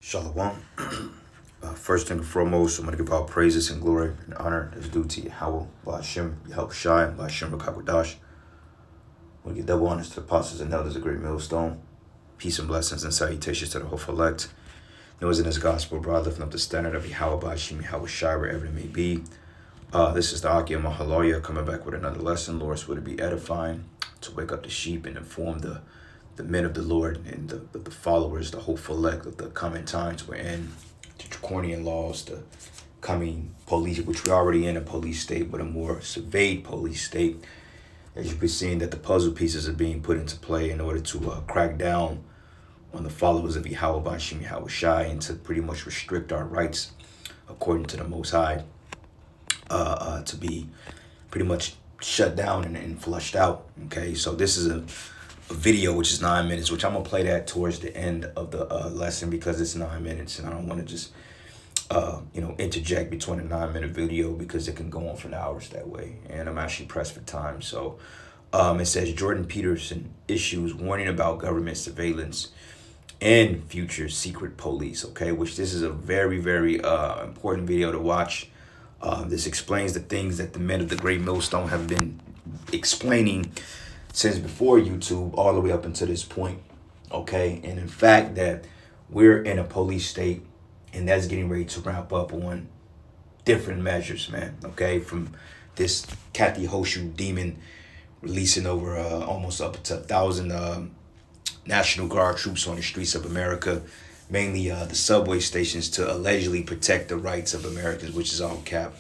Shalom. First and foremost, I'm going to give all praises and glory and honor is due to Yahweh, Ba'ashem, Yahushai, Ba'ashem, Rakakwadash. We give double honors to the apostles and elders of Great Millstone. Peace and blessings and salutations to the whole elect. Knows in this gospel, broad, lifting up the standard of Yahweh, Ba'ashem, Yahushai, wherever it may be. This is the Aki of Mahaloya coming back with another lesson. Lord, would it be edifying to wake up the sheep and inform the men of the Lord and the followers, the hopeful elect of the coming times we're in, the draconian laws, the coming police, which we're already in a police state, but a more surveyed police state. As you've been seeing that the puzzle pieces are being put into play in order to crack down on the followers of Yahweh, Ba'ashem, Yahushai, and to pretty much restrict our rights according to the Most High, to be pretty much shut down and flushed out. Okay, so this is a video which is 9 minutes, which I'm gonna play that towards the end of the lesson because it's 9 minutes and I don't want to just interject between a 9-minute video because it can go on for hours that way, and I'm actually pressed for time. So it says Jordan Peterson issues warning about government surveillance and future secret police. Okay, which this is a very, very important video to watch. This explains the things that the men of the Great Millstone have been explaining since before YouTube all the way up until this point. Okay, and in fact that we're in a police state, and that's getting ready to ramp up on different measures, man. Okay, from this Kathy Hoshu demon releasing over almost up to 1,000 National Guard troops on the streets of America, mainly the subway stations, to allegedly protect the rights of Americans, which is all cap.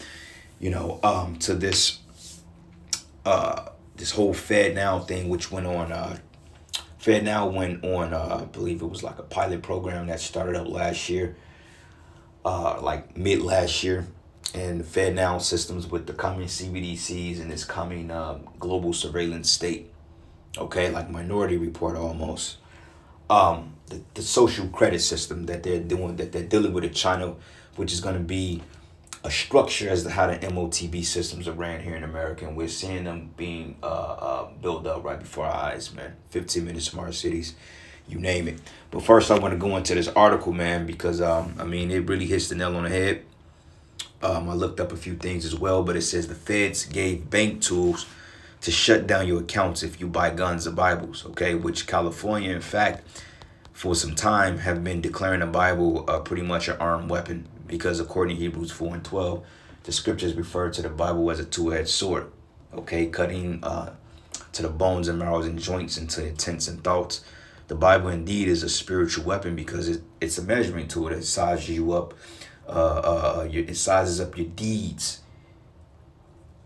To this this whole FedNow thing, which went on. FedNow went on. I believe it was like a pilot program that started up last year, like mid last year, and the FedNow systems with the coming CBDCs and this coming global surveillance state. Okay, like Minority Report almost. The social credit system that they're dealing with in China, which is going to be a structure as to how the MOTB systems are ran here in America, and we're seeing them being built up right before our eyes, man. 15-minute smart cities, you name it. But first, I want to go into this article, man, because it really hits the nail on the head. I looked up a few things as well, but it says the feds gave bank tools to shut down your accounts if you buy guns or Bibles, okay? Which California, in fact, for some time have been declaring the Bible pretty much an armed weapon, because according to Hebrews 4:12, the scriptures refer to the Bible as a two-edged sword, okay, cutting to the bones and marrows and joints and to intents and thoughts. The Bible indeed is a spiritual weapon because it's a measuring tool that sizes you up, it sizes up your deeds,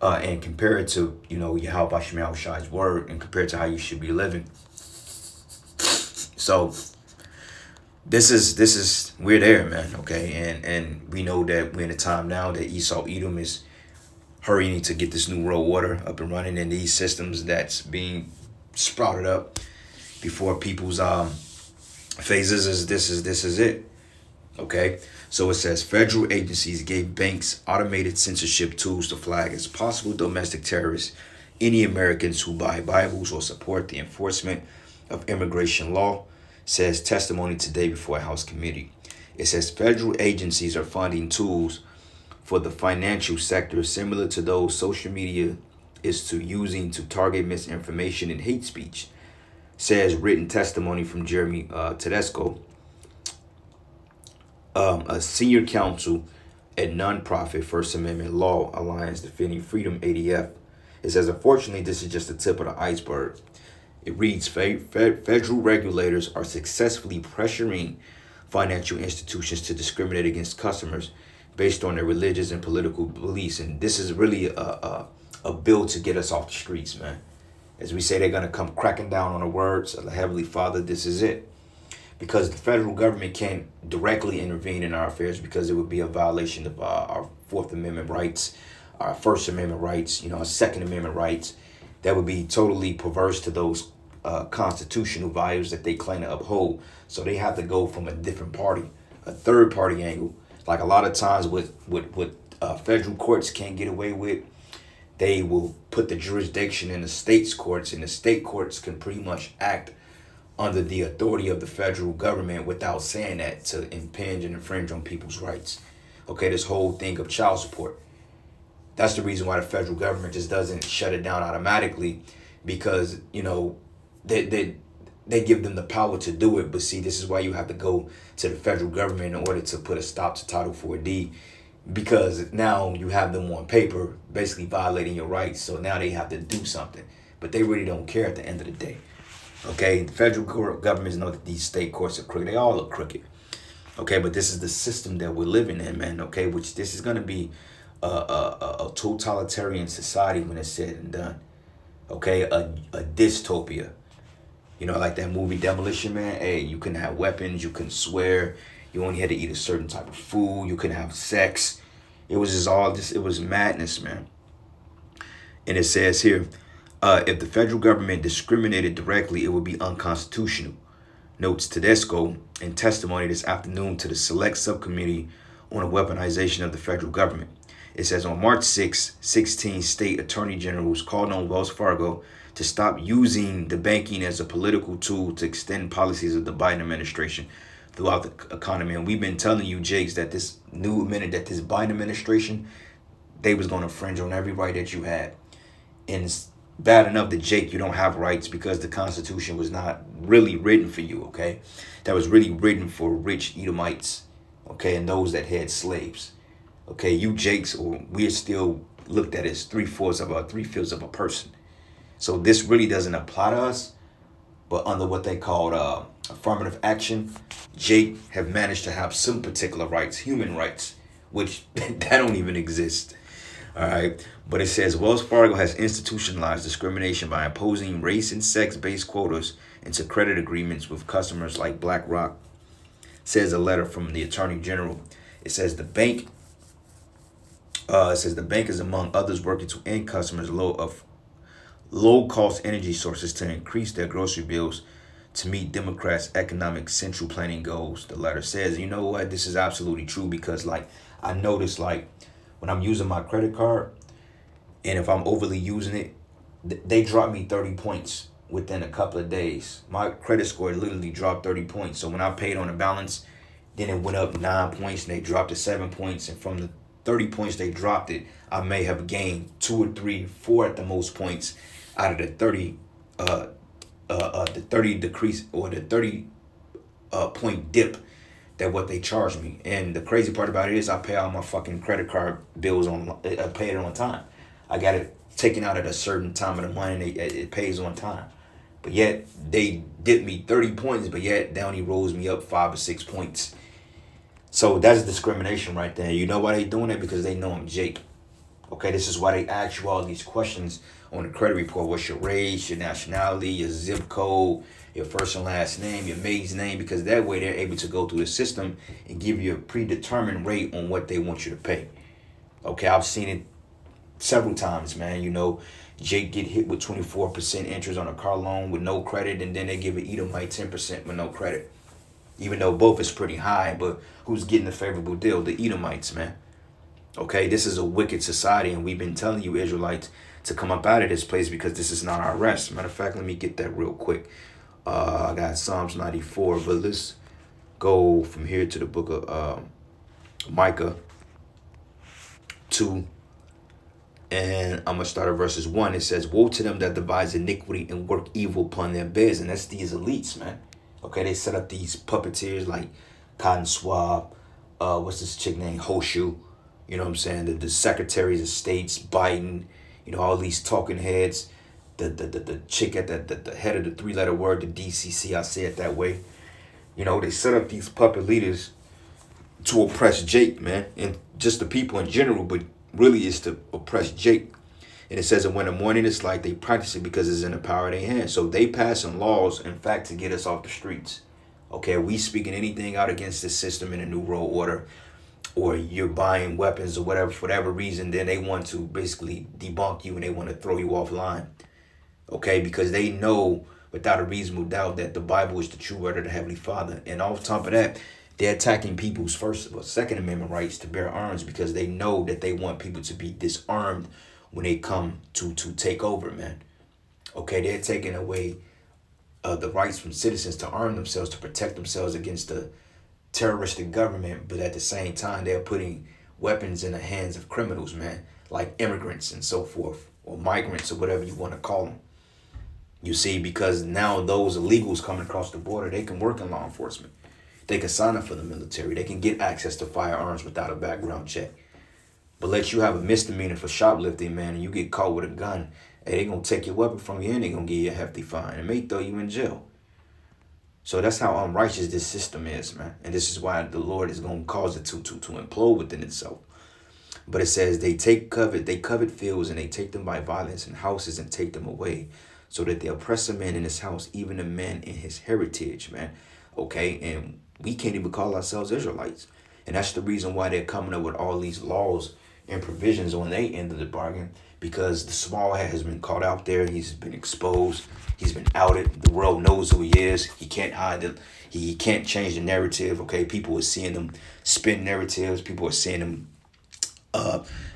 and compare it to, Yahweh Ba'ashem Yahushai's word, and compare it to how you should be living. So this is we're there, man. Okay, and we know that we're in a time now that Esau Edom is hurrying to get this new world order up and running, in these systems that's being sprouted up before people's phases. This is it. Okay, so it says federal agencies gave banks automated censorship tools to flag as possible domestic terrorists any Americans who buy Bibles or support the enforcement of immigration law, says testimony today before a House committee. It says federal agencies are funding tools for the financial sector similar to those social media is using to target misinformation and hate speech, says written testimony from Jeremy Tedesco, a senior counsel at nonprofit First Amendment Law Alliance Defending Freedom, ADF. It says, unfortunately, this is just the tip of the iceberg. It reads, federal regulators are successfully pressuring financial institutions to discriminate against customers based on their religious and political beliefs. And this is really a bill to get us off the streets, man. As we say, they're going to come cracking down on the words of the Heavenly Father. This is it. Because the federal government can't directly intervene in our affairs because it would be a violation of our Fourth Amendment rights, our First Amendment rights, our Second Amendment rights. That would be totally perverse to those constitutional values that they claim to uphold. So they have to go from a different party, a third party angle. Like a lot of times with federal courts can't get away with, they will put the jurisdiction in the state's courts, and the state courts can pretty much act under the authority of the federal government without saying that to impinge and infringe on people's rights. Okay, this whole thing of child support. That's the reason why the federal government just doesn't shut it down automatically, because, you know, they give them the power to do it. But see, this is why you have to go to the federal government in order to put a stop to Title 4D, because now you have them on paper basically violating your rights. So now they have to do something, but they really don't care at the end of the day. Okay, the federal governments know that these state courts are crooked. They all look crooked. Okay, but this is the system that we're living in, man. Okay, which this is going to be a totalitarian society when it's said and done. Okay, a dystopia. You know, like that movie Demolition Man. Hey, you couldn't have weapons, you couldn't swear, you only had to eat a certain type of food, you couldn't have sex. It was just all this, it was madness, man. And it says here, if the federal government discriminated directly, it would be unconstitutional. Notes Tedesco in testimony this afternoon to the Select Subcommittee on the Weaponization of the Federal Government. It says on March 6, 16 state attorney generals called on Wells Fargo to stop using the banking as a political tool to extend policies of the Biden administration throughout the economy. And we've been telling you, Jakes, that this Biden administration, they was going to infringe on every right that you had. And it's bad enough that, Jake, you don't have rights because the Constitution was not really written for you, okay? That was really written for rich Edomites, okay, and those that had slaves. Okay, you Jakes, or we're still looked at as three-fourths of a person. So this really doesn't apply to us, but under what they called affirmative action, Jake have managed to have some particular rights, human rights, which that don't even exist. All right, but it says Wells Fargo has institutionalized discrimination by imposing race and sex-based quotas into credit agreements with customers like BlackRock, says a letter from the Attorney General. It says the bank is among others working to end customers low-cost energy sources to increase their grocery bills to meet Democrats' economic central planning goals. The letter says, you know what, this is absolutely true, because like I noticed, like when I'm using my credit card and if I'm overly using it, they drop me 30 points within a couple of days. My credit score literally dropped 30 points. So when I paid on the balance, then it went up 9 points and they dropped to 7 points. And from the 30 points they dropped it, I may have gained 2 or 3, 4 at the most points out of the 30 decrease, or the 30 point dip that what they charge me. And the crazy part about it is I pay all my fucking credit card bills I pay it on time. I got it taken out at a certain time of the month and it pays on time. But yet they dip me 30 points, but yet they only rolls me up 5 or 6 points. So that's discrimination right there. You know why they doing it? Because they know I'm Jake. Okay, this is why they ask you all these questions on the credit report. What's your race, your nationality, your zip code, your first and last name, your maid's name, because that way they're able to go through the system and give you a predetermined rate on what they want you to pay. Okay, I've seen it several times, man. You know, Jake get hit with 24% interest on a car loan with no credit, and then they give an Edomite 10% with no credit. Even though both is pretty high, but who's getting the favorable deal? The Edomites, man. Okay, this is a wicked society, and we've been telling you Israelites to come up out of this place because this is not our rest. Matter of fact, let me get that real quick. I got Psalms 94, but let's go from here to the book of Micah 2. And I'm going to start at verses 1. It says, woe to them that devise iniquity and work evil upon their beds. And that's these elites, man. Okay, they set up these puppeteers like Cotton Swab. What's this chick named Hoshu? You know what I'm saying? The secretaries of states, Biden, you know, all these talking heads. The chick at the head of the 3-letter word, the DCC, I say it that way. You know, they set up these puppet leaders to oppress Jake, man. And just the people in general, but really is to oppress Jake. And it says that when the morning is light, they practice it because it's in the power of their hands. So they passing laws, in fact, to get us off the streets. Okay, we speaking anything out against this system in a new world order, or you're buying weapons or whatever, for whatever reason, then they want to basically debunk you and they want to throw you offline. Okay, because they know without a reasonable doubt that the Bible is the true word of the Heavenly Father. And off top of that, they're attacking people's Second Amendment rights to bear arms because they know that they want people to be disarmed when they come to take over, man. Okay, they're taking away the rights from citizens to arm themselves, to protect themselves against the terroristic government, but at the same time, they're putting weapons in the hands of criminals, man, like immigrants and so forth, or migrants, or whatever you want to call them. You see, because now those illegals coming across the border, they can work in law enforcement. They can sign up for the military. They can get access to firearms without a background check. But let you have a misdemeanor for shoplifting, man, and you get caught with a gun, hey, they gonna take your weapon from you and they gonna give you a hefty fine and may throw you in jail. So that's how unrighteous this system is, man. And this is why the Lord is gonna cause it to implode within itself. But it says they covet fields, and they take them by violence, and houses, and take them away, so that they oppress a man in his house, even a man in his heritage, man. Okay, and we can't even call ourselves Israelites. And that's the reason why they're coming up with all these laws and provisions on their end of the bargain, because the small hat has been caught out there. He's been exposed. He's been outed. The world knows who he is. He can't hide it. He can't change the narrative. Okay, people are seeing him spin narratives. People are seeing him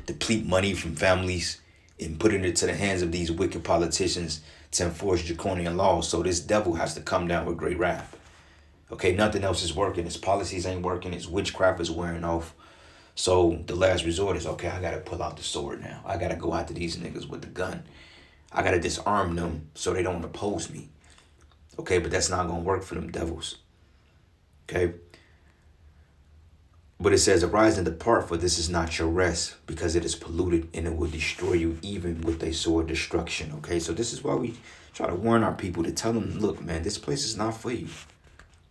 deplete money from families and put it into the hands of these wicked politicians to enforce draconian laws. So this devil has to come down with great wrath. Okay, nothing else is working. His policies ain't working. His witchcraft is wearing off. So the last resort is, okay, I got to pull out the sword now. I got to go after these niggas with the gun. I got to disarm them so they don't oppose me. Okay, but that's not going to work for them devils. Okay. But it says, arise and depart, for this is not your rest, because it is polluted, and it will destroy you even with a sword destruction. Okay, so this is why we try to warn our people, to tell them, look, man, this place is not for you.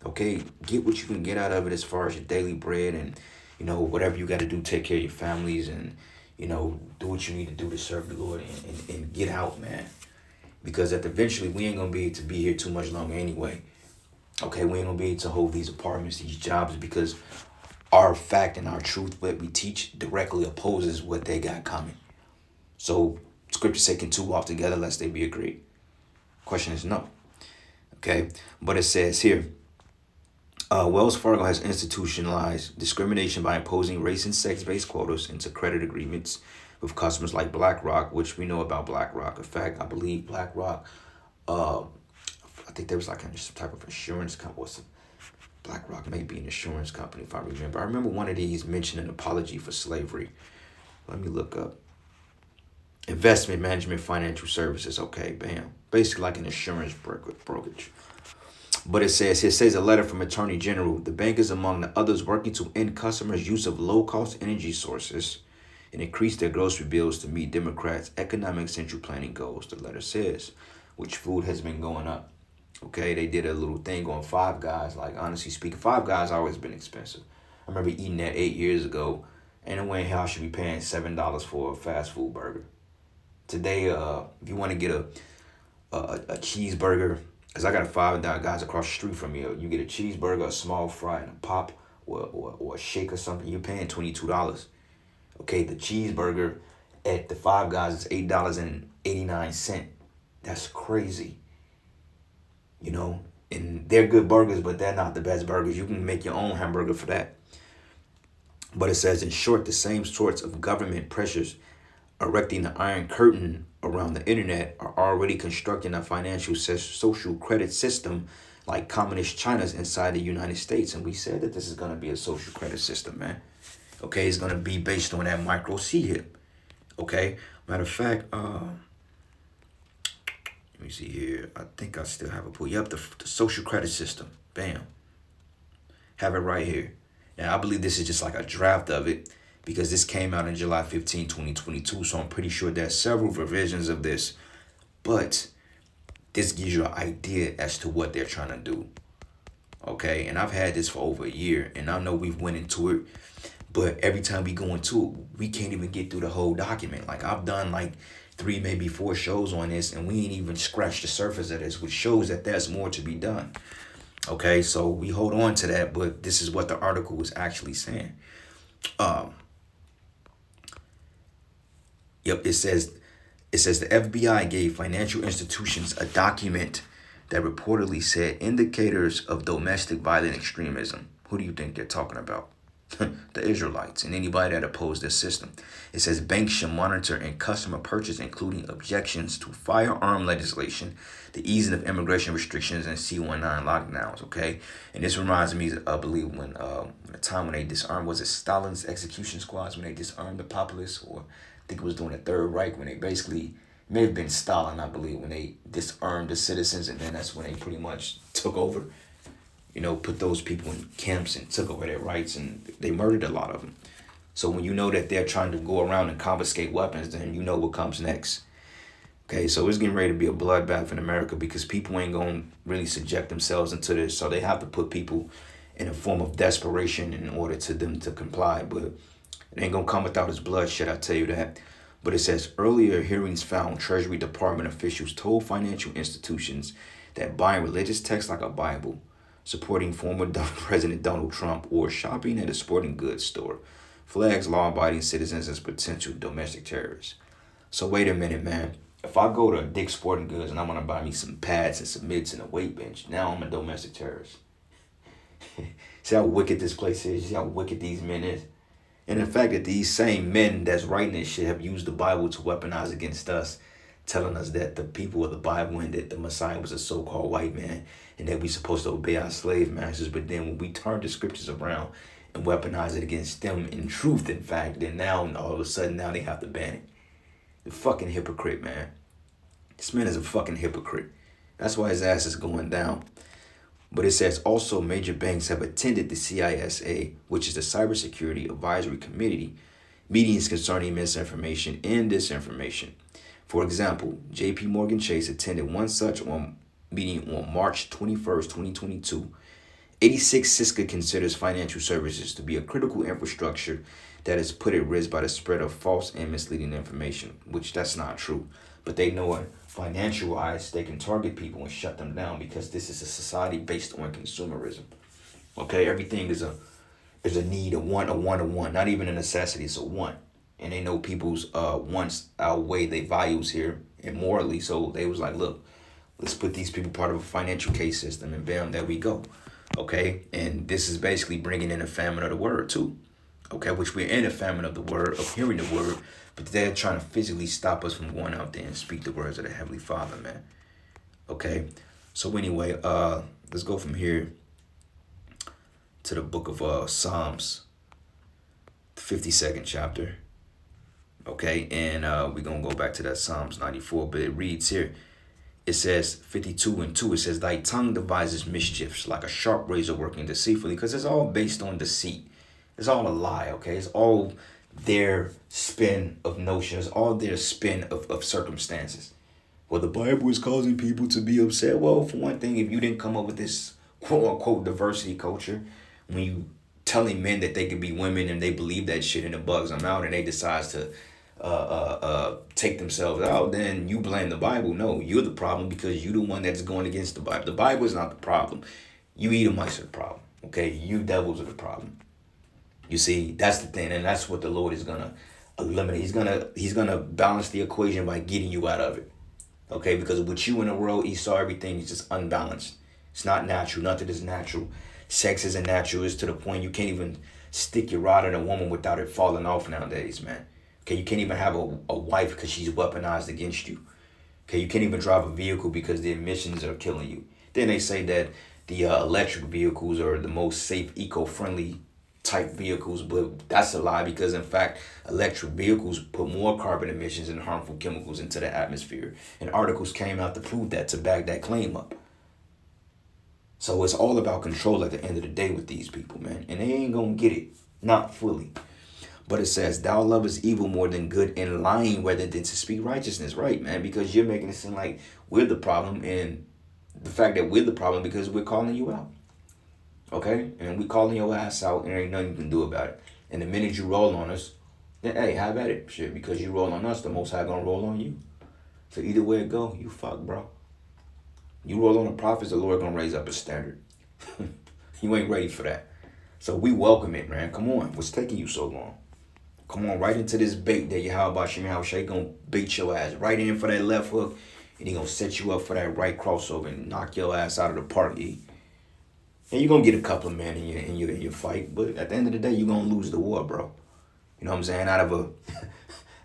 Okay, get what you can get out of it as far as your daily bread, and, you know, whatever you got to do, take care of your families, and, you know, do what you need to do to serve the Lord, and get out, man. Because eventually we ain't going to be able to be here too much longer anyway. Okay, we ain't going to be able to hold these apartments, these jobs, because our fact and our truth, what we teach, directly opposes what they got coming. So scripture say, can two walk together lest they be agreed? Question is no. Okay, but it says here, Wells Fargo has institutionalized discrimination by imposing race and sex-based quotas into credit agreements with customers like BlackRock, which we know about BlackRock. In fact, I believe BlackRock, I think there was like some type of insurance company. BlackRock may be an insurance company, if I remember. I remember one of these mentioned an apology for slavery. Let me look up. Investment management financial services. Okay, bam. Basically like an insurance brokerage. But it says a letter from Attorney General. The bank is among the others working to end customers' use of low-cost energy sources and increase their grocery bills to meet Democrats' economic central planning goals, the letter says, which food has been going up. Okay, they did a little thing on Five Guys. Like, honestly speaking, Five Guys always been expensive. I remember eating that 8 years ago. Ain't no way in hell I should be paying $7 for a fast food burger. Today, if you want to get a cheeseburger, because I got a Five Guys across the street from me, you get a cheeseburger, a small fry, and a pop, or a shake or something, you're paying $22. Okay, the cheeseburger at the Five Guys is $8.89. That's crazy. You know, and they're good burgers, but they're not the best burgers. You can make your own hamburger for that. But it says, in short, the same sorts of government pressures erecting the Iron Curtain around the internet are already constructing a financial social credit system like communist China's inside the United States. And we said that this is going to be a social credit system, man. Okay, it's going to be based on that micro C-hip. Okay, matter of fact, let me see here. I think I still have it pulled. Yep, the social credit system. Bam. Have it right here. Now, I believe this is just like a draft of it because this came out in July 15, 2022. So I'm pretty sure there's several revisions of this. But this gives you an idea as to what they're trying to do. Okay, and I've had this for over a year. And I know we've went into it. But every time we go into it, we can't even get through the whole document. Like, I've done like 3, maybe 4 shows on this, and we ain't even scratched the surface of this, which shows that there's more to be done. Okay, so we hold on to that, but this is what the article was actually saying. It says the FBI gave financial institutions a document that reportedly said indicators of domestic violent extremism. Who do you think they're talking about? the Israelites, and anybody that opposed this system. It says banks should monitor and customer purchase, including objections to firearm legislation, the easing of immigration restrictions, and C-19 lockdowns. Okay, and this reminds me, I believe, when the time when they disarmed, was it Stalin's execution squads, when they disarmed the populace, or I think it was during the Third Reich, when they basically, it may have been Stalin, I believe, when they disarmed the citizens, and then that's when they pretty much took over. Put those people in camps and took over their rights, and they murdered a lot of them. So when you know that they're trying to go around and confiscate weapons, then you know what comes next. Okay, so it's getting ready to be a bloodbath in America because people ain't going to really subject themselves into this. So they have to put people in a form of desperation in order to them to comply. But it ain't going to come without its bloodshed, I tell you that. But it says, earlier hearings found Treasury Department officials told financial institutions that buying religious texts like a Bible, supporting former President Donald Trump, or shopping at a sporting goods store flags law-abiding citizens as potential domestic terrorists. So wait a minute, man. If I go to Dick's Sporting Goods and I want to buy me some pads and some mitts and a weight bench, now I'm a domestic terrorist. See how wicked this place is? See how wicked these men is? And the fact that these same men that's writing this shit have used the Bible to weaponize against us, telling us that the people of the Bible and that the Messiah was a so-called white man and that we supposed to obey our slave masters. But then when we turn the scriptures around and weaponize it against them in truth, in fact, then now all of a sudden now they have to ban it. The fucking hypocrite, man. This man is a fucking hypocrite. That's why his ass is going down. But it says also major banks have attended the CISA, which is the Cybersecurity Advisory Committee, meetings concerning misinformation and disinformation. For example, JP Morgan Chase attended one such meeting on March 21st, 2022. 86 CISA considers financial services to be a critical infrastructure that is put at risk by the spread of false and misleading information, which that's not true. But they know it financial-wise, they can target people and shut them down because this is a society based on consumerism. Okay, everything is a need, a want, not even a necessity, it's a want. And they know people's wants outweigh their values here and morally, so they was like, look, let's put these people part of a financial case system, and bam, there we go. Okay, and this is basically bringing in a famine of the word too. Okay, which we're in a famine of the word, of hearing the word, but they're trying to physically stop us from going out there and speak the words of the Heavenly Father, man. Okay, so anyway, let's go from here to the book of Psalms, the 52nd chapter. Okay, and we're going to go back to that Psalms 94, but it reads here. It says 52:2. It says, thy tongue devises mischiefs like a sharp razor working deceitfully, because it's all based on deceit. It's all a lie, okay? It's all their spin of notions, all their spin of circumstances. Well, the Bible is causing people to be upset. Well, for one thing, if you didn't come up with this quote-unquote diversity culture, when you telling men that they could be women and they believe that shit and it bugs them out and they decide to take themselves out, then you blame the Bible. No, you're the problem because you're the one that's going against the Bible. The Bible is not the problem. You Edomites are the problem. Okay, you devils are the problem. You see, that's the thing, and that's what the Lord is gonna eliminate. He's gonna balance the equation by getting you out of it. Okay, because with you in the world, Esau, everything is just unbalanced. It's not natural. Nothing is natural. Sex isn't natural. It's to the point you can't even stick your rod in a woman without it falling off nowadays, man. Okay, you can't even have a wife because she's weaponized against you. Okay, you can't even drive a vehicle because the emissions are killing you. Then they say that the electric vehicles are the most safe, eco-friendly type vehicles, but that's a lie because in fact electric vehicles put more carbon emissions and harmful chemicals into the atmosphere, and articles came out to prove that, to back that claim up. So it's all about control at the end of the day with these people, man, and they ain't gonna get it, not fully. But it says, thou lovest evil more than good, and lying rather than to speak righteousness. Right, man, because you're making it seem like we're the problem, and the fact that we're the problem because we're calling you out. Okay? And we calling your ass out, and there ain't nothing you can do about it. And the minute you roll on us, then hey, have at it. Shit, because you roll on us, the Most High gonna roll on you. So either way it go, you fuck, bro. You roll on the prophets, the Lord gonna raise up a standard. You ain't ready for that. So we welcome it, man. Come on. What's taking you so long? Come on, right into this bait that Yahweh Shem gonna bait your ass right in for that left hook, and he gonna set you up for that right crossover and knock your ass out of the park, E. And you're gonna get a couple of men in your fight, but at the end of the day, you're gonna lose the war, bro. You know what I'm saying? Out of a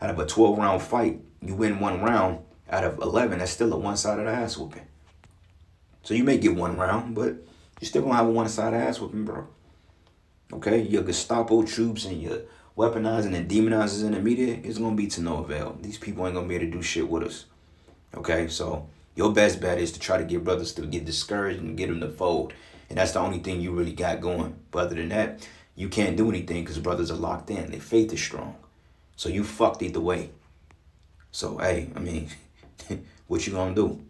out of a 12-round fight, you win one round out of 11. That's still a one-sided ass whooping. So you may get one round, but you're still gonna have a one-sided ass whooping, bro. Okay, your Gestapo troops and your weaponizing and demonizers in the media is gonna be to no avail. These people ain't gonna be able to do shit with us. Okay, so your best bet is to try to get brothers to get discouraged and get them to fold. And that's the only thing you really got going. But other than that, you can't do anything because brothers are locked in. Their faith is strong. So you fucked either way. So, hey, I mean, what you gonna do?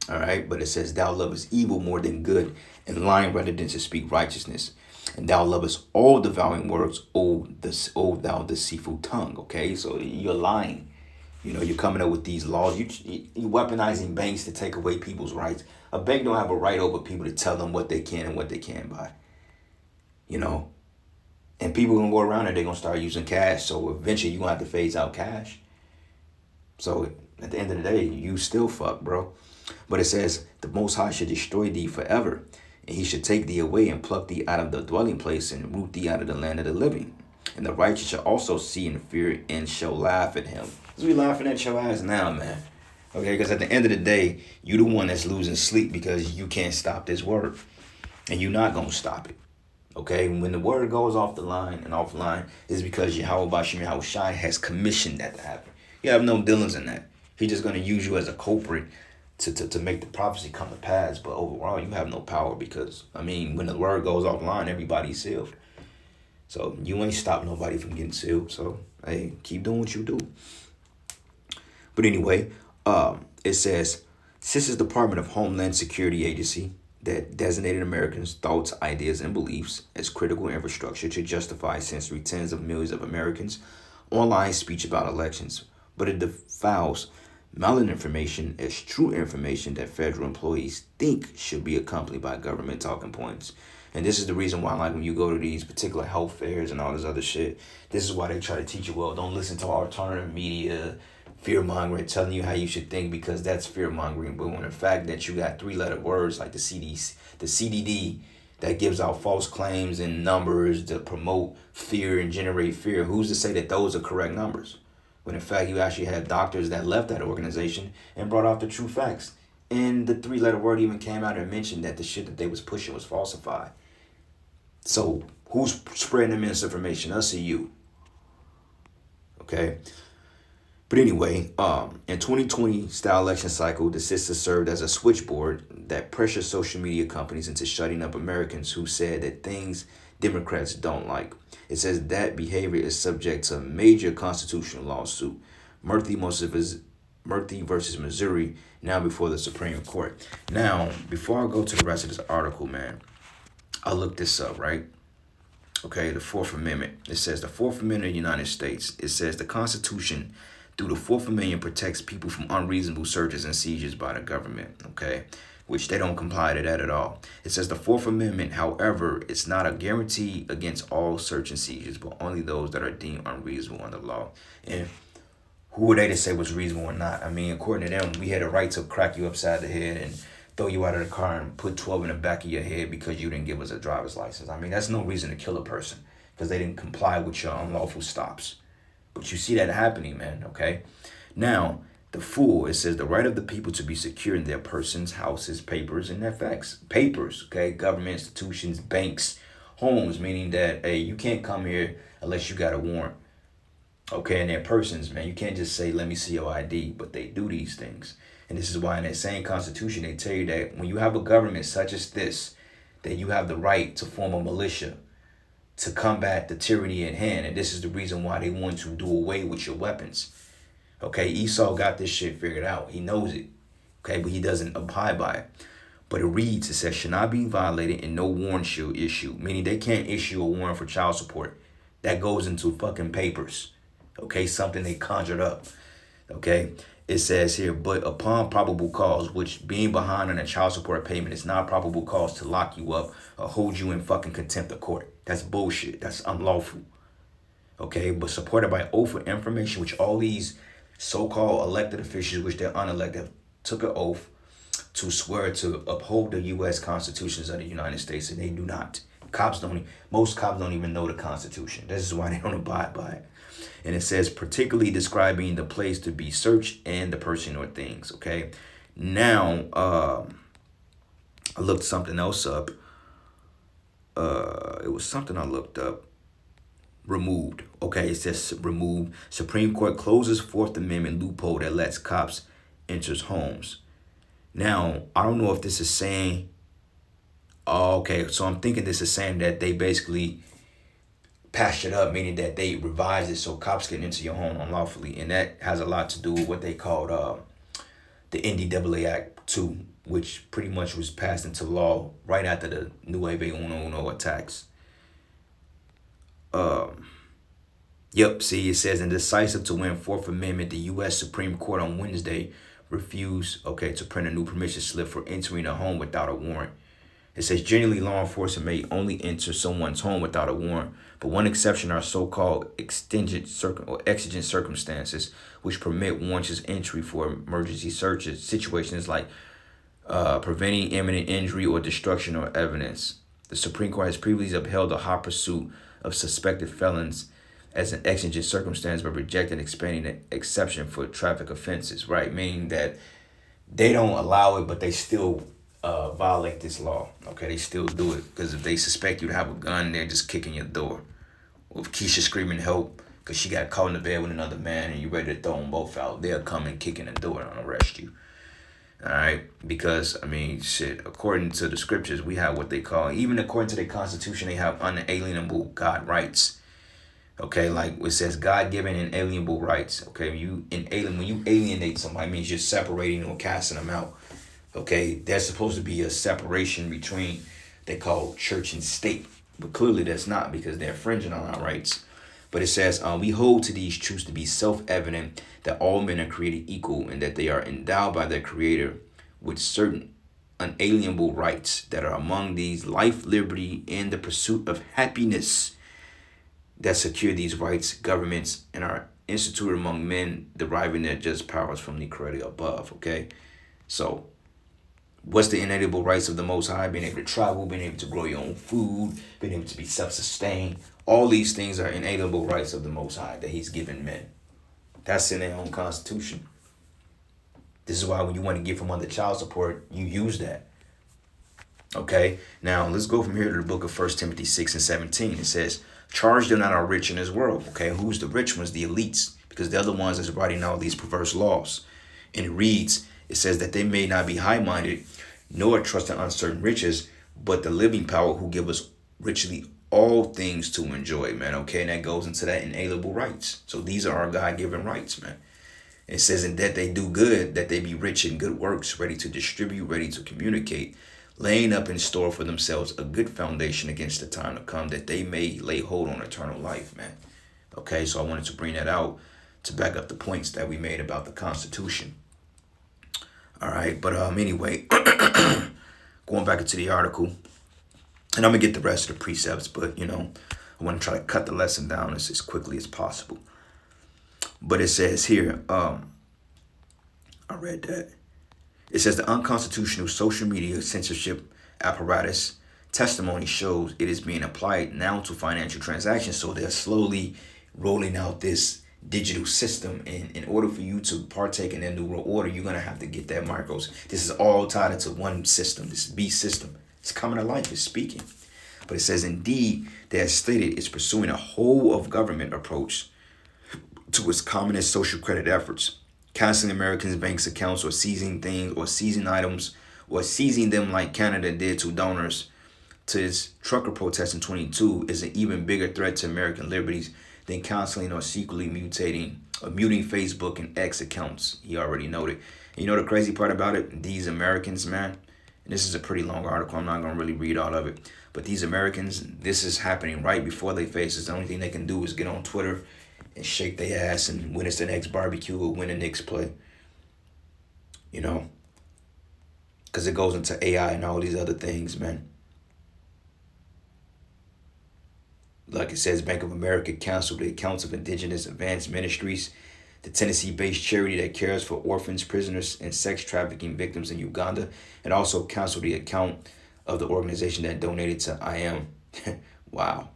All right, but it says, thou lovest evil more than good, and lying rather than to speak righteousness. And thou lovest all devouring words, O thou deceitful tongue. Okay, so you're lying. You know, you're coming up with these laws. You weaponizing banks to take away people's rights. A bank don't have a right over people to tell them what they can and what they can't buy. You know, and people gonna go around and they're gonna start using cash. So eventually you're gonna have to phase out cash. So at the end of the day, you still fuck, bro. But it says, the Most High should destroy thee forever, and he should take thee away and pluck thee out of the dwelling place and root thee out of the land of the living. And the righteous shall also see and fear and shall laugh at him. Because we laughing at your ass now, man. Okay, because at the end of the day, you the one that's losing sleep because you can't stop this word. And you're not going to stop it. Okay, when the word goes off the line and offline, is because Yahweh Bashim Yahweh Shai has commissioned that to happen. You have no dealings in that. He's just going to use you as a culprit to make the prophecy come to pass. But overall, you have no power because, I mean, when the word goes offline, everybody's sealed. So you ain't stopped nobody from getting sealed. So, hey, keep doing what you do. But anyway, it says, since the Department of Homeland Security Agency that designated Americans' thoughts, ideas, and beliefs as critical infrastructure to justify censoring tens of millions of Americans' online speech about elections, but it defiles malinformation as true information that federal employees think should be accompanied by government talking points. And this is the reason why, like, when you go to these particular health fairs and all this other shit, this is why they try to teach you, well, don't listen to alternative media, fear-mongering, telling you how you should think, because that's fear-mongering. But when the fact that you got three-letter words like the CDD, that gives out false claims and numbers to promote fear and generate fear, who's to say that those are correct numbers? When in fact, you actually had doctors that left that organization and brought out the true facts. And the three-letter word even came out and mentioned that the shit that they was pushing was falsified. So who's spreading the misinformation? Us or you? Okay. But anyway, in 2020 style election cycle, the system served as a switchboard that pressured social media companies into shutting up Americans who said that things Democrats don't like. It says that behavior is subject to a major constitutional lawsuit, Murthy versus Missouri, now before the Supreme Court. Now, before I go to the rest of this article, man, I looked this up, right? Okay, the Fourth Amendment. It says the Fourth Amendment of the United States. It says the Constitution, through the Fourth Amendment, protects people from unreasonable searches and seizures by the government, okay? Which they don't comply to that at all. It says the Fourth Amendment, however, it's not a guarantee against all search and seizures, but only those that are deemed unreasonable under law. And who are they to say what's reasonable or not? I mean, according to them, we had a right to crack you upside the head and throw you out of the car and put 12 in the back of your head because you didn't give us a driver's license. I mean, that's no reason to kill a person because they didn't comply with your unlawful stops. But you see that happening, man, okay? Now, the fool, it says the right of the people to be secure in their persons, houses, papers, and effects. Papers, okay? Government institutions, banks, homes, meaning that, hey, you can't come here unless you got a warrant. Okay, and their persons, man. You can't just say, let me see your ID, but they do these things. And this is why in that same Constitution, they tell you that when you have a government such as this, that you have the right to form a militia to combat the tyranny at hand. And this is the reason why they want to do away with your weapons. Okay, Esau got this shit figured out. He knows it. Okay, but he doesn't abide by it. But it reads, it says, should not be violated and no warrant shall issue. Meaning they can't issue a warrant for child support. That goes into fucking papers. Okay, something they conjured up. Okay, it says here, but upon probable cause, which being behind on a child support payment is not probable cause to lock you up or hold you in fucking contempt of court. That's bullshit. That's unlawful. Okay, but supported by oath of information, which all these so-called elected officials, which they're unelected, took an oath to swear to uphold the U.S. Constitutions of the United States, and they do not. Most cops don't even know the Constitution. This is why they don't abide by it. And it says, particularly describing the place to be searched and the person or things. Okay. Now, I looked something else up. It was something I looked up. Removed. Okay, it says removed. Supreme Court closes Fourth Amendment loophole that lets cops enters homes. Now, I don't know if this is saying, oh, okay, so I'm thinking this is saying that they basically patched it up, meaning that they revised it so cops can enter your home unlawfully. And that has a lot to do with what they called the NDAA Act 2, which pretty much was passed into law right after the Nueve Uno attacks. Yep, see, it says, indecisive to win Fourth Amendment, the U.S. Supreme Court on Wednesday refused, to print a new permission slip for entering a home without a warrant. It says, generally, law enforcement may only enter someone's home without a warrant, but one exception are so-called exigent circumstances, which permit warrantless entry for emergency searches, situations like preventing imminent injury or destruction or evidence. The Supreme Court has previously upheld the hot pursuit of suspected felons as an exigent circumstance, but rejected expanding the exception for traffic offenses, right? Meaning that they don't allow it, but they still violate this law. Okay, they still do it because if they suspect you to have a gun, they're just kicking your door. Or if Keisha screaming help because she got caught in the bed with another man and you ready to throw them both out, they'll come and kick in the door and arrest you. All right, because according to the scriptures, we have what they call, even according to the Constitution, they have unalienable God rights. Okay, like it says, God-given inalienable rights. Okay, when you alienate somebody, it means you're separating or casting them out. Okay, there's supposed to be a separation between, they call church and state, but clearly that's not, because they're infringing on our rights. But it says, we hold to these truths to be self-evident, that all men are created equal and that they are endowed by their Creator with certain unalienable rights that are among these life, liberty, and the pursuit of happiness, that secure these rights, governments, and are instituted among men, deriving their just powers from the Creator above. Okay, so what's the inalienable rights of the Most High? Being able to travel, being able to grow your own food, being able to be self-sustained. All these things are inalienable rights of the Most High that He's given men. That's in their own Constitution. This is why when you want to get from under child support, you use that. Okay, now let's go from here to the book of 1 Timothy 6 and 17. It says, charge them that are rich in this world. Okay, who's the rich ones? The elites, because they're the ones that's writing all these perverse laws. And it reads, it says that they may not be high-minded, nor trust in uncertain riches, but the living power who give us richly all things to enjoy, man. Okay, and that goes into that inalienable rights. So these are our God-given rights, man. It says, in that they do good, that they be rich in good works, ready to distribute, ready to communicate, laying up in store for themselves a good foundation against the time to come, that they may lay hold on eternal life, man. Okay, so I wanted to bring that out to back up the points that we made about the Constitution. All right, but anyway, going back into the article, and I'm going to get the rest of the precepts, but, I want to try to cut the lesson down as quickly as possible. But it says here, I read that. It says the unconstitutional social media censorship apparatus testimony shows it is being applied now to financial transactions. So they're slowly rolling out this digital system. And in order for you to partake in that new world order, you're going to have to get that micros. This is all tied into one system, this beast system. It's coming to life, it's speaking. But it says, indeed, they have stated it's pursuing a whole of government approach to its communist social credit efforts, canceling Americans' banks' accounts or seizing things or seizing items or seizing them like Canada did to donors to its trucker protest in 22 is an even bigger threat to American liberties than canceling or secretly muting Facebook and X accounts. He already noted. And the crazy part about it? These Americans, man, and this is a pretty long article. I'm not going to really read all of it. But these Americans, this is happening right before their faces. The only thing they can do is get on Twitter and shake their ass and when it's the next barbecue or when the Knicks play. Because it goes into AI and all these other things, man. Like it says, Bank of America canceled the accounts of Indigenous Advanced Ministries the Tennessee-based charity that cares for orphans, prisoners, and sex trafficking victims in Uganda, and also canceled the account of the organization that donated to I Am. Wow.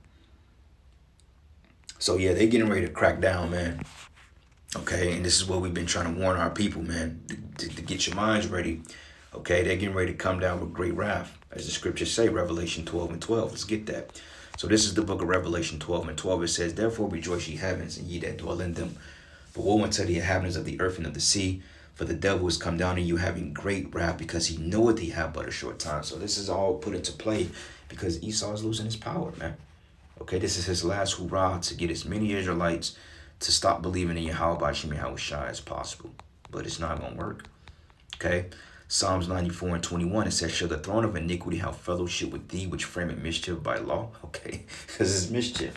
So yeah, they getting ready to crack down, man. Okay, and this is what we've been trying to warn our people, man, to get your minds ready. Okay, they're getting ready to come down with great wrath, as the scriptures say, Revelation 12 and 12. Let's get that. So this is the book of Revelation 12 and 12. It says, therefore rejoice ye heavens, and ye that dwell in them. But woe unto the inhabitants of the earth and of the sea, for the devil is come down on you having great wrath, because he knoweth he have but a short time. So this is all put into play because Esau is losing his power, man. Okay, this is his last hurrah to get as many Israelites to stop believing in Yahweh Bashim Yahushua as possible. But it's not going to work. Okay, Psalms 94 and 21, it says, shall the throne of iniquity have fellowship with thee, which frame mischief by law? Okay, because it's mischief.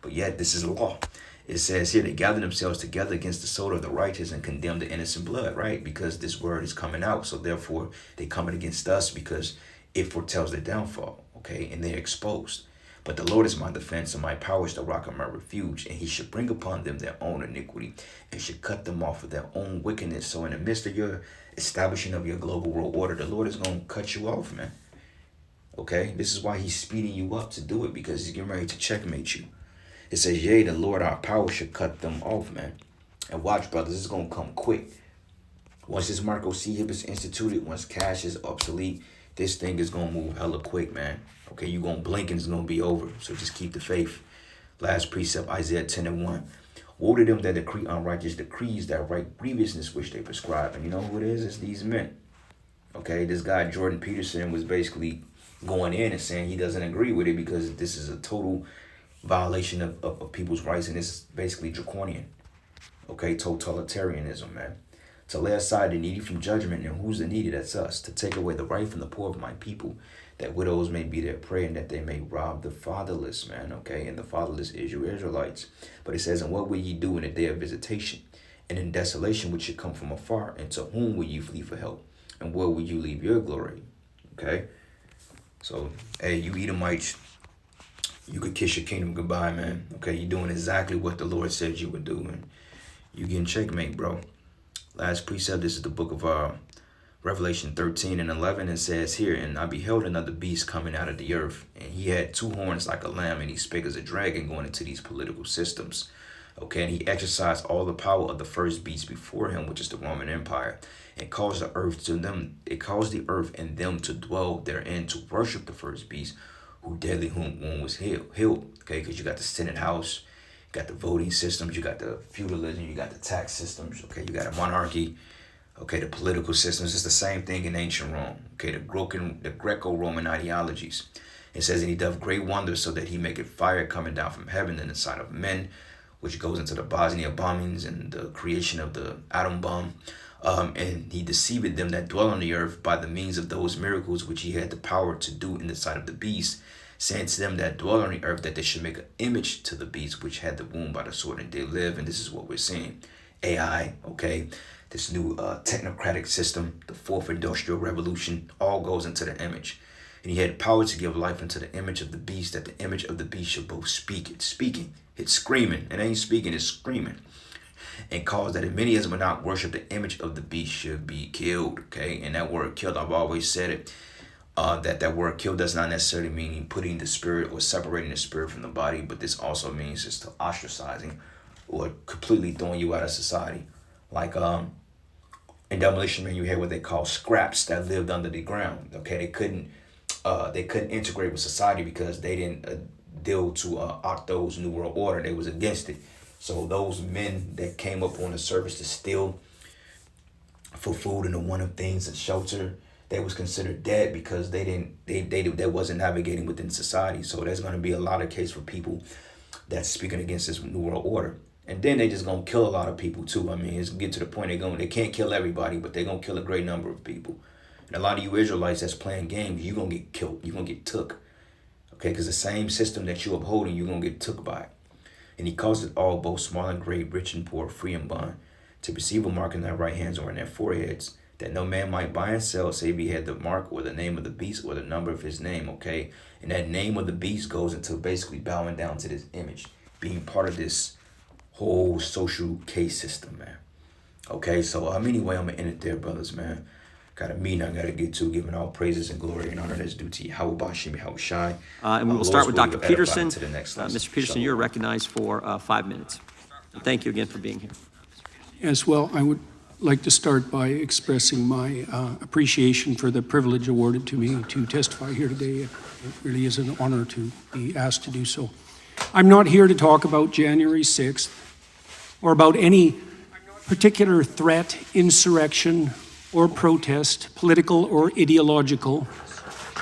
But yet this is law. It says here, they gather themselves together against the soul of the righteous and condemn the innocent blood, right? Because this word is coming out. So therefore, they coming against us because it foretells their downfall, okay? And they're exposed. But the Lord is my defense, and my power is the rock of my refuge. And he should bring upon them their own iniquity, and should cut them off of their own wickedness. So in the midst of your establishing of your global world order, the Lord is going to cut you off, man. Okay? This is why he's speeding you up to do it, because he's getting ready to checkmate you. It says, yea, the Lord our power should cut them off, man. And watch, brothers, this is going to come quick. Once this Marco C. Hip is instituted, once cash is obsolete, this thing is going to move hella quick, man. Okay, you're going to blink and it's going to be over. So just keep the faith. Last precept, Isaiah 10 and 1. Woe to them that decree unrighteous decrees, that right grievousness which they prescribe. And you know who it is? It's these men. Okay, this guy, Jordan Peterson, was basically going in and saying he doesn't agree with it because this is a total violation of people's rights, and it's basically draconian. Okay, totalitarianism, man. To lay aside the needy from judgment, and who's the needy? That's us. To take away the right from the poor of my people, that widows may be their prey, and that they may rob the fatherless, man. Okay, and the fatherless is you Israelites. But it says, and what will ye do in the day of visitation, and in desolation which should come from afar? And to whom will you flee for help? And where will you leave your glory? Okay, so hey, you Edomites, you could kiss your kingdom goodbye, man. Okay, you're doing exactly what the Lord said you would do, and you getting checkmate, bro. Last precept, this is the book of Revelation 13 and 11. It says here, and I beheld another beast coming out of the earth, and he had two horns like a lamb, and he spake as a dragon, going into these political systems. Okay, and he exercised all the power of the first beast before him, which is the Roman Empire, and caused the earth to them. It caused the earth and them to dwell therein, to worship the first beast, who deadly whom was healed. Okay, because you got the Senate House, you got the voting systems, you got the feudalism, you got the tax systems. Okay, you got a monarchy. Okay, the political systems. It's the same thing in ancient Rome. Okay, the Greco-Roman ideologies. It says, and he doth great wonders, so that he maketh fire coming down from heaven in the sight of men, which goes into the Bosnia bombings and the creation of the atom bomb. And he deceived them that dwell on the earth by the means of those miracles which he had the power to do in the sight of the beast, saying to them that dwell on the earth that they should make an image to the beast which had the wound by the sword, and they live. And this is what we're seeing. AI, okay, this new technocratic system, the fourth industrial revolution, all goes into the image. And he had power to give life into the image of the beast, that the image of the beast should both speak. It's speaking. It's screaming. It ain't speaking, it's screaming. And cause that as many as will not worship the image of the beast should be killed. Okay, and that word killed, I've always said it. That word kill does not necessarily mean putting the spirit or separating the spirit from the body, but this also means just to ostracizing or completely throwing you out of society. Like in Demolition Man, you hear what they call scraps that lived under the ground. Okay, they couldn't integrate with society because they didn't deal to Octo's New World Order. They was against it. So those men that came up on the surface to steal for food and the one of things and shelter, they was considered dead because they wasn't navigating within society. So there's going to be a lot of case for people that's speaking against this New World Order. And then they just going to kill a lot of people too. I mean, it's get to the point they can't kill everybody, but they're going to kill a great number of people. And a lot of you Israelites that's playing games, you're going to get killed. You're going to get took. Okay, because the same system that you're upholding, you're going to get took by. And he caused it all, both small and great, rich and poor, free and bond, to receive a mark in their right hands or in their foreheads, that no man might buy and sell, save he had the mark or the name of the beast or the number of his name, okay? And that name of the beast goes into basically bowing down to this image, being part of this whole social case system, man. Okay, so anyway, I'm gonna end it there, brothers, man. Got a meeting I gotta get to, giving all praises and glory and honor that's due to Yahweh Bashim, Yahweh Shai. And we will start with Dr. Peterson. Mr. Peterson, you're recognized for 5 minutes. And thank you again for being here. As well, I would like to start by expressing my appreciation for the privilege awarded to me to testify here today. It really is an honor to be asked to do so. I'm not here to talk about January 6th or about any particular threat, insurrection, or protest, political or ideological,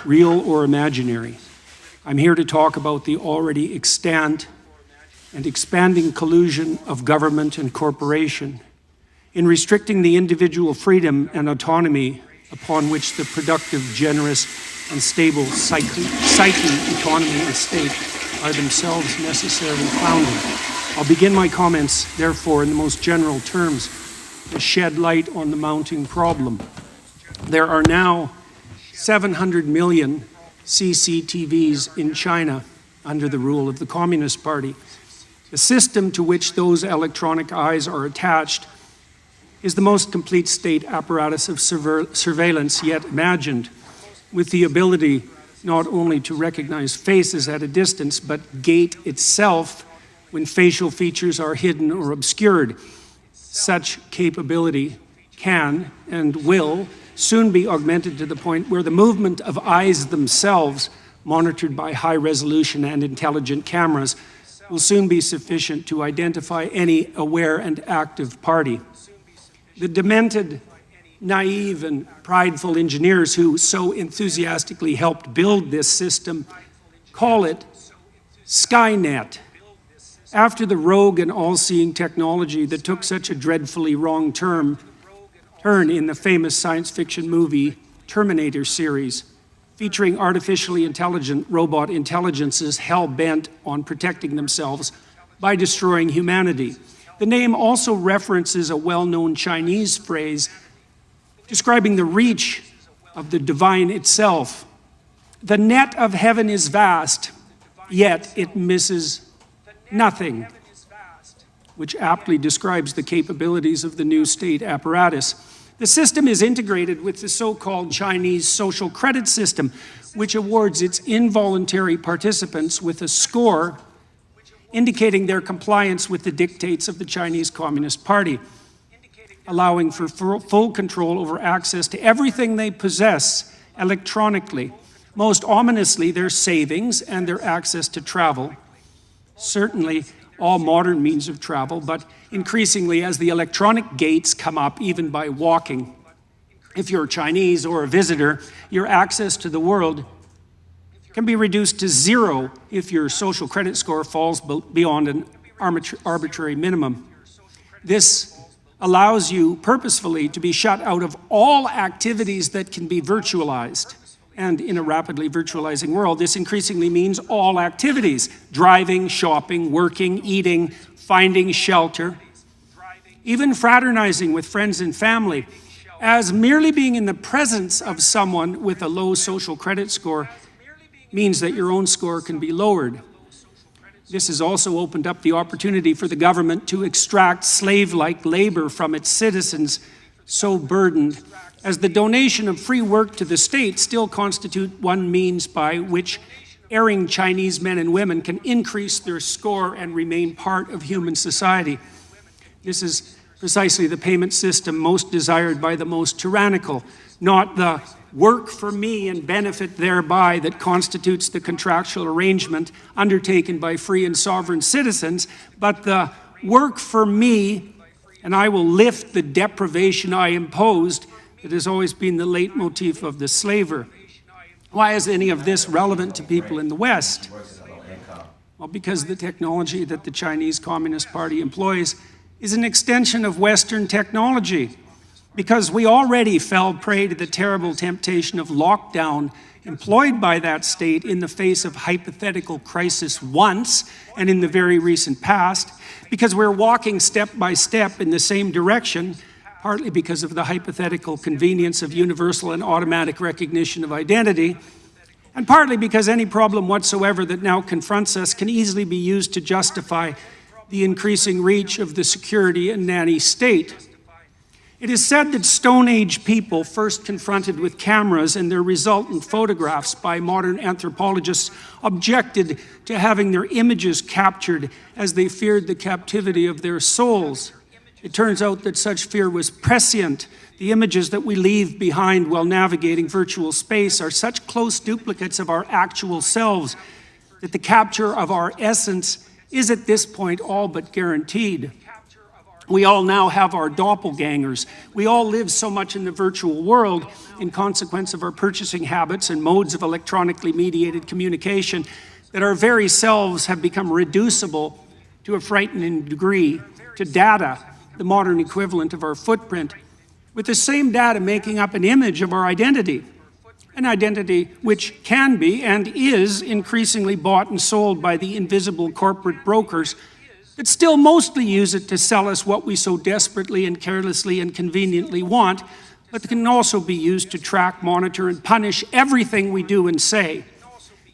real or imaginary. I'm here to talk about the already extant and expanding collusion of government and corporation in restricting the individual freedom and autonomy upon which the productive, generous, and stable psyche, economy, and state are themselves necessarily founded. I'll begin my comments, therefore, in the most general terms to shed light on the mounting problem. There are now 700 million CCTVs in China under the rule of the Communist Party. The system to which those electronic eyes are attached is the most complete state apparatus of surveillance yet imagined, with the ability not only to recognize faces at a distance, but gait itself when facial features are hidden or obscured. Such capability can and will soon be augmented to the point where the movement of eyes themselves, monitored by high-resolution and intelligent cameras, will soon be sufficient to identify any aware and active party. The demented, naive, and prideful engineers who so enthusiastically helped build this system call it Skynet, after the rogue and all-seeing technology that took such a dreadfully wrong turn in the famous science fiction movie Terminator series, featuring artificially intelligent robot intelligences hell-bent on protecting themselves by destroying humanity. The name also references a well-known Chinese phrase describing the reach of the divine itself. The net of heaven is vast, yet it misses nothing, which aptly describes the capabilities of the new state apparatus. The system is integrated with the so-called Chinese social credit system, which awards its involuntary participants with a score indicating their compliance with the dictates of the Chinese Communist Party, allowing for full control over access to everything they possess electronically, most ominously their savings and their access to travel. Certainly all modern means of travel, but increasingly as the electronic gates come up, even by walking. If you're Chinese or a visitor, your access to the world can be reduced to zero if your social credit score falls beyond an arbitrary minimum. This allows you purposefully to be shut out of all activities that can be virtualized. And in a rapidly virtualizing world, this increasingly means all activities: driving, shopping, working, eating, finding shelter, even fraternizing with friends and family, as merely being in the presence of someone with a low social credit score means that your own score can be lowered. This has also opened up the opportunity for the government to extract slave-like labor from its citizens, so burdened, as the donation of free work to the state still constitute one means by which erring Chinese men and women can increase their score and remain part of human society. This is precisely the payment system most desired by the most tyrannical, not the work for me and benefit thereby that constitutes the contractual arrangement undertaken by free and sovereign citizens, but the work for me and I will lift the deprivation I imposed that has always been the leitmotif of the slaver. Why is any of this relevant to people in the West? Well, because the technology that the Chinese Communist Party employs is an extension of Western technology. Because we already fell prey to the terrible temptation of lockdown employed by that state in the face of hypothetical crisis once and in the very recent past, because we're walking step by step in the same direction, partly because of the hypothetical convenience of universal and automatic recognition of identity, and partly because any problem whatsoever that now confronts us can easily be used to justify the increasing reach of the security and nanny state. It is said that Stone Age people, first confronted with cameras and their resultant photographs by modern anthropologists, objected to having their images captured as they feared the captivity of their souls. It turns out that such fear was prescient. The images that we leave behind while navigating virtual space are such close duplicates of our actual selves that the capture of our essence is at this point all but guaranteed. We all now have our doppelgangers. We all live so much in the virtual world in consequence of our purchasing habits and modes of electronically mediated communication that our very selves have become reducible to a frightening degree to data, the modern equivalent of our footprint, with the same data making up an image of our identity, an identity which can be and is increasingly bought and sold by the invisible corporate brokers that still mostly use it to sell us what we so desperately and carelessly and conveniently want, but can also be used to track, monitor, and punish everything we do and say.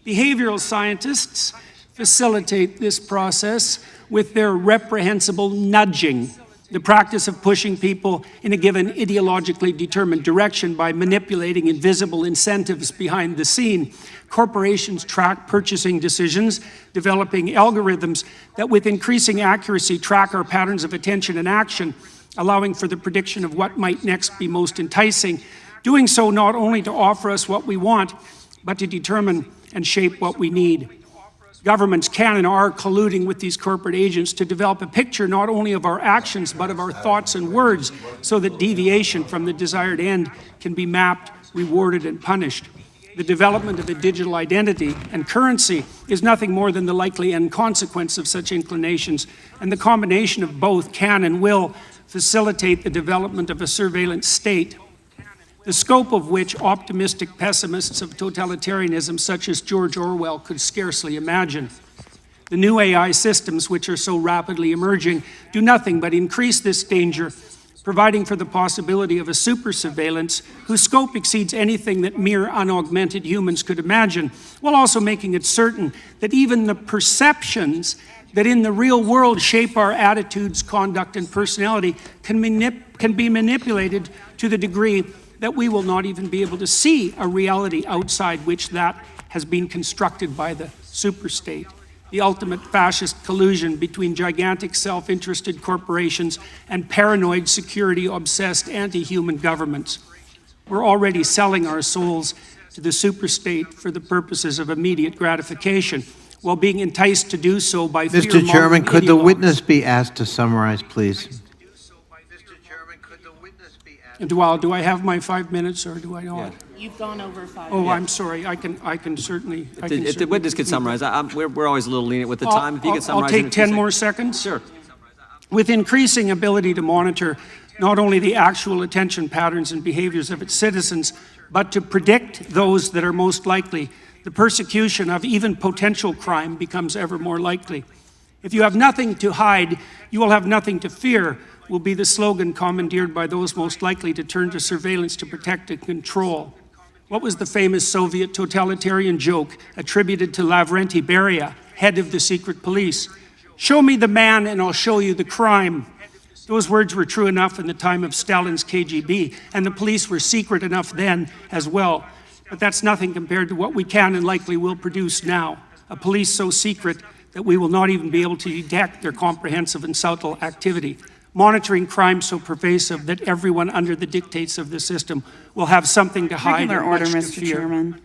Behavioral scientists facilitate this process with their reprehensible nudging, the practice of pushing people in a given ideologically determined direction by manipulating invisible incentives behind the scene. Corporations track purchasing decisions, developing algorithms that with increasing accuracy track our patterns of attention and action, allowing for the prediction of what might next be most enticing, doing so not only to offer us what we want, but to determine and shape what we need. Governments can and are colluding with these corporate agents to develop a picture not only of our actions, but of our thoughts and words, so that deviation from the desired end can be mapped, rewarded, and punished. The development of a digital identity and currency is nothing more than the likely end consequence of such inclinations, and the combination of both can and will facilitate the development of a surveillance state, the scope of which optimistic pessimists of totalitarianism such as George Orwell could scarcely imagine. The new AI systems, which are so rapidly emerging, do nothing but increase this danger, providing for the possibility of a super surveillance whose scope exceeds anything that mere unaugmented humans could imagine, while also making it certain that even the perceptions that in the real world shape our attitudes, conduct, and personality can be manipulated to the degree that we will not even be able to see a reality outside which that has been constructed by the superstate. The ultimate fascist collusion between gigantic self-interested corporations and paranoid security-obsessed anti-human governments. We're already selling our souls to the superstate for the purposes of immediate gratification, while being enticed to do so by Mr. Chairman, could the witness be asked to summarize, please? And do I have my 5 minutes or do I not? You've gone over 5 Oh, minutes. I'm sorry. I can certainly. If the witness could summarize, we're always a little lenient with the time. If you could summarize. I'll in take a few 10 more seconds. seconds. Sure. With increasing ability to monitor not only the actual attention patterns and behaviors of its citizens, but to predict those that are most likely, the persecution of even potential crime becomes ever more likely. If you have nothing to hide, you will have nothing to fear, will be the slogan commandeered by those most likely to turn to surveillance to protect and control. What was the famous Soviet totalitarian joke attributed to Lavrenti Beria, head of the secret police? Show me the man and I'll show you the crime. Those words were true enough in the time of Stalin's KGB, and the police were secret enough then as well. But that's nothing compared to what we can and likely will produce now. A police so secret that we will not even be able to detect their comprehensive and subtle activity. Monitoring crime so pervasive that everyone under the dictates of the system will have something to hide Regular and order, much to Mr. fear. Chairman.